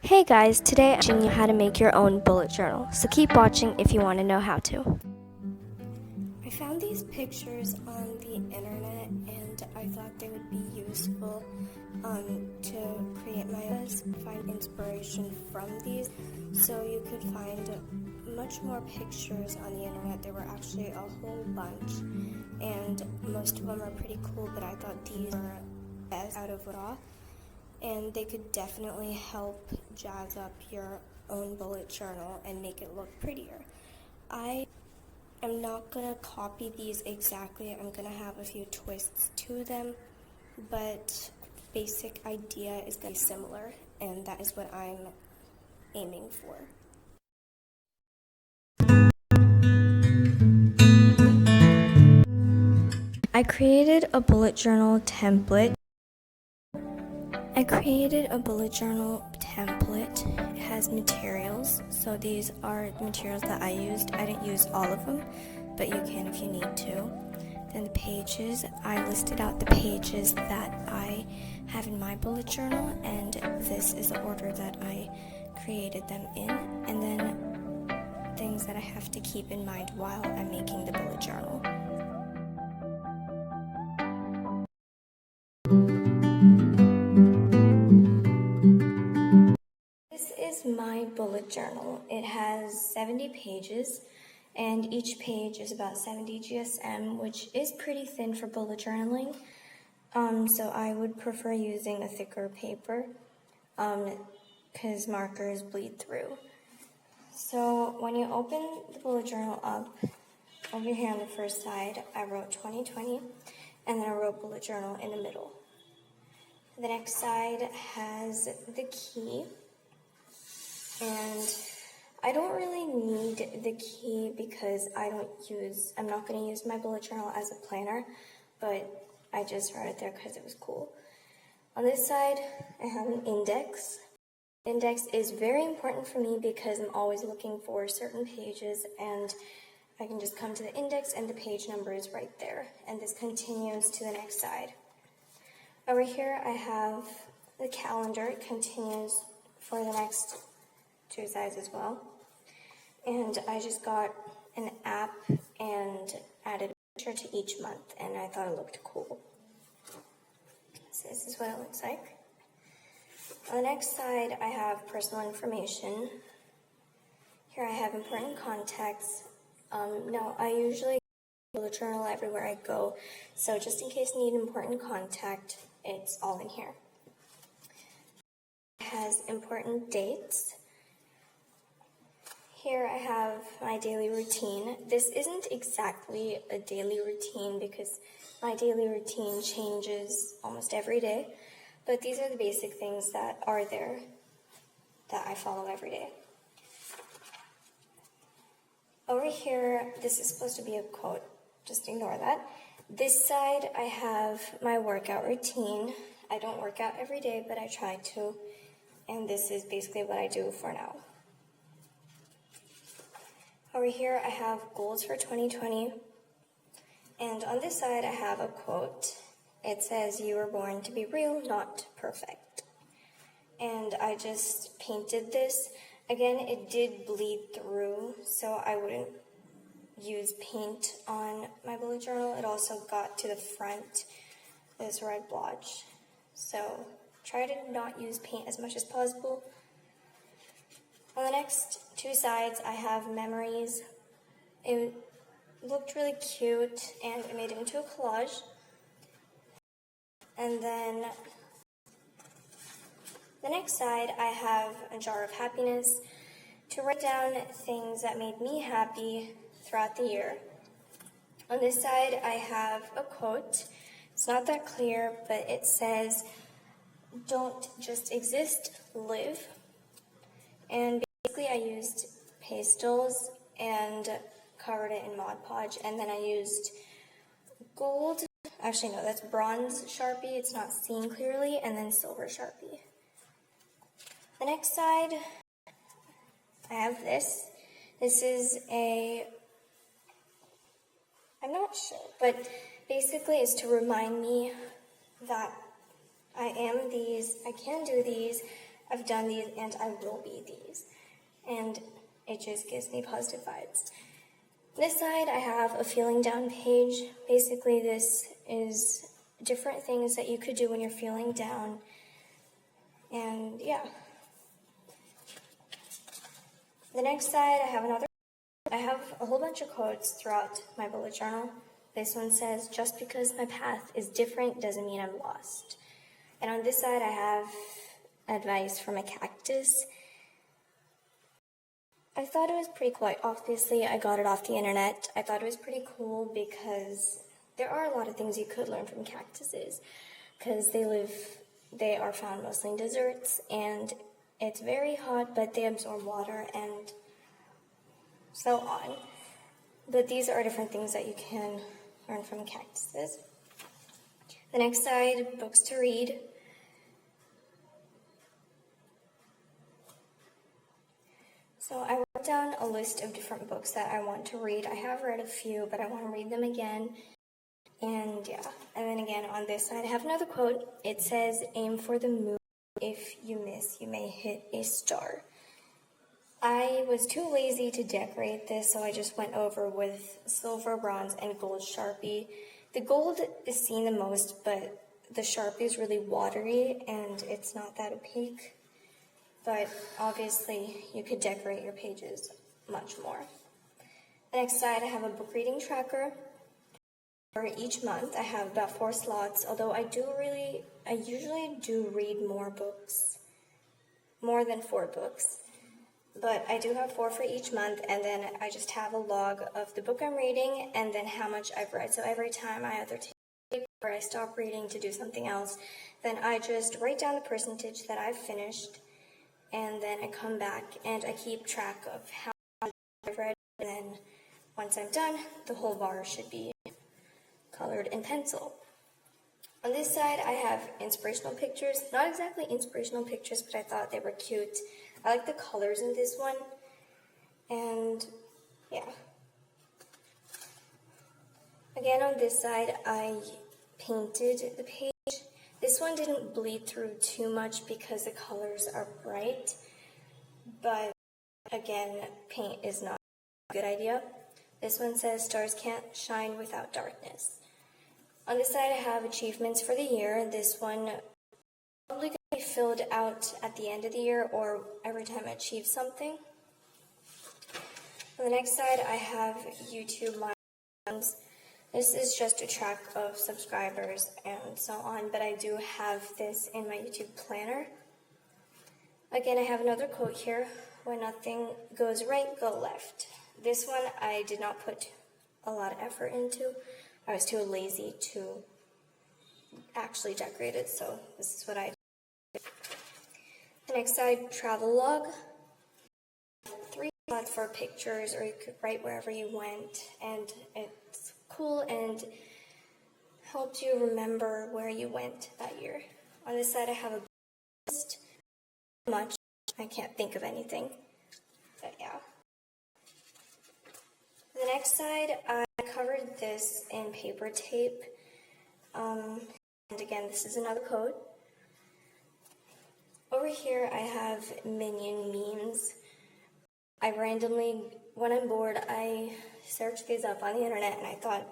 Hey guys, today I'm teaching you how to make your own bullet journal, so keep watching if you want to know how to. I found these pictures on the internet and I thought they would be useful to create my own. Find inspiration from these, so you could find much more pictures on the internet. There were actually a whole bunch and most of them are pretty cool, but I thought these were best out of it all. And they could definitely help jazz up your own bullet journal and make it look prettier. I am not going to copy these exactly. I'm going to have a few twists to them, but basic idea is going to be similar, and that is what I'm aiming for. I created a bullet journal template. It has materials, so these are the materials that I used. I didn't use all of them, but you can if you need to. Then the pages, I listed out the pages that I have in my bullet journal, and this is the order that I created them in. And then things that I have to keep in mind while I'm making the bullet journal. This is my bullet journal. It has 70 pages, and each page is about 70 GSM, which is pretty thin for bullet journaling. So I would prefer using a thicker paper, because markers bleed through. So when you open the bullet journal up, over here on the first side, I wrote 2020, and then I wrote bullet journal in the middle. The next side has the key. And I don't really need the key because I'm not going to use my bullet journal as a planner, but I just wrote it there because it was cool. On this side, I have an index. The index is very important for me because I'm always looking for certain pages, and I can just come to the index and the page number is right there. And this continues to the next side. Over here, I have the calendar. It continues for the next 2 sides as well. And I just got an app and added a picture to each month, and I thought it looked cool. So this is what it looks like. On the next side, I have personal information. Here I have important contacts. Now, I usually bullet journal everywhere I go, so just in case I need important contact, it's all in here. It has important dates. Here I have my daily routine. This isn't exactly a daily routine because my daily routine changes almost every day, but these are the basic things that are there that I follow every day. Over here, this is supposed to be a quote, just ignore that. This side, I have my workout routine. I don't work out every day, but I try to, and this is basically what I do for now. Over here, I have goals for 2020, and on this side, I have a quote. It says, "You were born to be real, not perfect." And I just painted this. Again, it did bleed through, so I wouldn't use paint on my bullet journal. It also got to the front, this red blotch. So try to not use paint as much as possible. On the next 2 sides, I have memories. It looked really cute, and I made it into a collage. And then the next side, I have a jar of happiness to write down things that made me happy throughout the year. On this side, I have a quote. It's not that clear, but it says, "Don't just exist, live." And basically, I used pastels and covered it in Mod Podge, and then I used gold. Actually, no, that's bronze Sharpie. It's not seen clearly, and then silver Sharpie. The next side, I have this. This is I'm not sure, but basically it's to remind me that I am these, I can do these, I've done these and I will be these. And it just gives me positive vibes. This side, I have a feeling down page. Basically, this is different things that you could do when you're feeling down. And yeah. The next side, I have a whole bunch of quotes throughout my bullet journal. This one says, just because my path is different doesn't mean I'm lost. And on this side, I have advice from a cactus. I thought it was pretty cool. Obviously, I got it off the internet. I thought it was pretty cool because there are a lot of things you could learn from cactuses, because they are found mostly in deserts, and it's very hot, but they absorb water and so on. But these are different things that you can learn from cactuses. The next side, books to read. So I wrote down a list of different books that I want to read. I have read a few, but I want to read them again. And yeah, and then again on this side I have another quote. It says, aim for the moon. If you miss, you may hit a star. I was too lazy to decorate this, so I just went over with silver, bronze, and gold Sharpie. The gold is seen the most, but the Sharpie is really watery and it's not that opaque. But obviously you could decorate your pages much more. The next side I have a book reading tracker. For each month I have about 4 slots, although I usually do read more than 4 books. But I do have 4 for each month, and then I just have a log of the book I'm reading and then how much I've read. So every time I either take a break or I stop reading to do something else, then I just write down the percentage that I've finished, and then I come back and I keep track of how much I've read, and then once I'm done, the whole bar should be colored in pencil. On this side, I have inspirational pictures. Not exactly inspirational pictures, but I thought they were cute. I like the colors in this one. And yeah. Again, on this side, I painted the page. This one didn't bleed through too much because the colors are bright. But again, paint is not a good idea. This one says, stars can't shine without darkness. On this side, I have achievements for the year. This one probably going to be filled out at the end of the year or every time I achieve something. On the next side, I have YouTube milestones. This is just a track of subscribers and so on, but I do have this in my YouTube planner. Again, I have another quote here. When nothing goes right, go left. This one I did not put a lot of effort into. I was too lazy to actually decorate it, so this is what I did. The next side, travel log. 3 slots for pictures, or you could write wherever you went, and it's cool and helps you remember where you went that year. On this side, I have a list. Much. I can't think of anything, but yeah. The next side, I covered this in paper tape, and again, this is another quote. Over here, I have Minion memes. I randomly, when I'm bored, I search these up on the internet, and I thought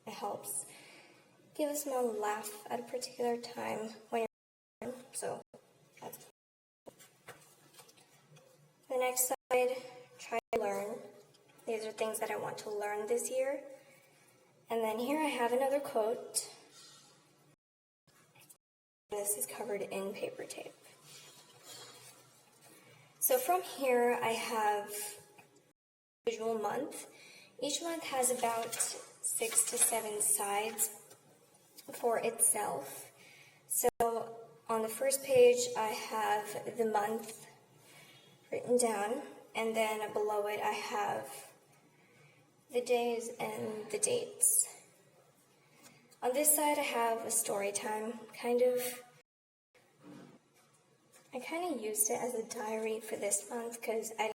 it helps give a small laugh at a particular time when you're bored, so that's cool. The next side, try to learn. These are things that I want to learn this year. And then here I have another quote. This is covered in paper tape. So from here I have a visual month. Each month has about 6 to 7 sides for itself. So on the first page I have the month written down, and then below it I have the days and the dates. On this side I have a story time, I kind of used it as a diary for this month because I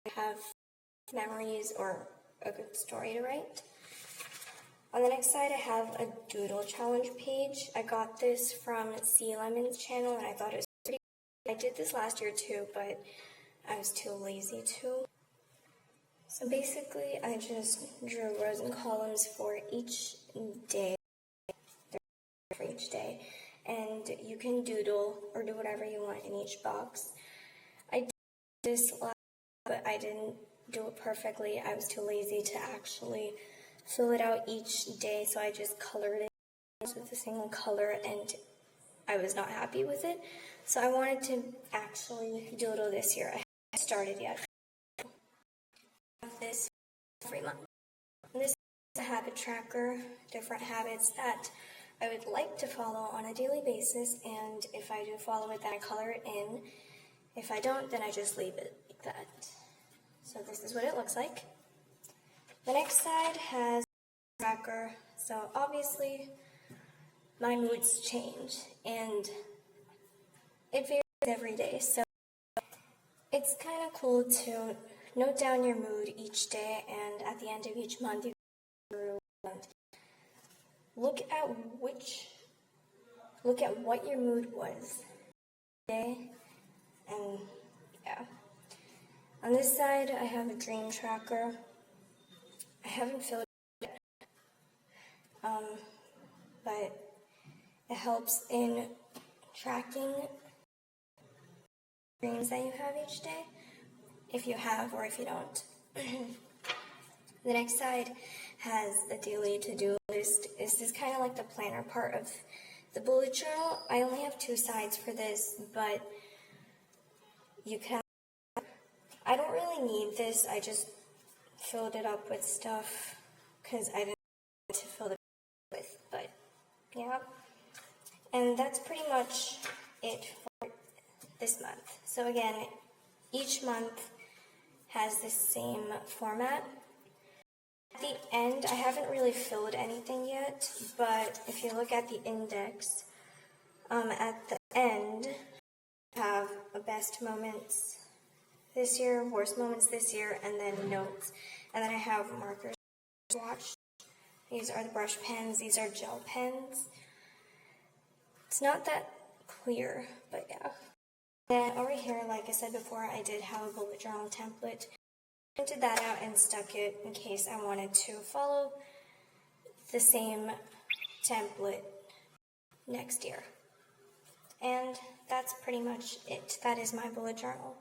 didn't have memories or a good story to write. On the next side I have a doodle challenge page. I got this from C. Lemon's channel and I thought it was pretty good did this last year too, but I was too lazy to. So basically, I just drew rows and columns for each day, and you can doodle or do whatever you want in each box. I did this last, but I didn't do it perfectly. I was too lazy to actually fill it out each day, so I just colored it with a single color, and I was not happy with it. So I wanted to actually doodle this year. I haven't started yet. I have this every month. And this is a habit tracker, different habits that I would like to follow on a daily basis, and if I do follow it, then I color it in. If I don't, then I just leave it like that. So this is what it looks like. The next side has a tracker, so obviously my moods change, and it varies every day, so it's kind of cool to note down your mood each day, and at the end of each month you go through and look at what your mood was today, and yeah. On this side I have a dream tracker. I haven't filled it yet, but it helps in tracking dreams that you have each day, if you have or if you don't. The next side has a daily to-do list. This is kind of like the planner part of the bullet journal. I only have 2 sides for this, but you can. I don't really need this. I just filled it up with stuff because I didn't know what to fill it up with, but yeah. And that's pretty much it for this month. So again, each month has the same format. At the end, I haven't really filled anything yet, but if you look at the index, at the end, I have a best moments this year, worst moments this year, and then notes. And then I have markers to watch. These are the brush pens, these are gel pens. It's not that clear, but yeah. Then over here, like I said before, I did have a bullet journal template. I printed that out and stuck it in case I wanted to follow the same template next year. And that's pretty much it. That is my bullet journal.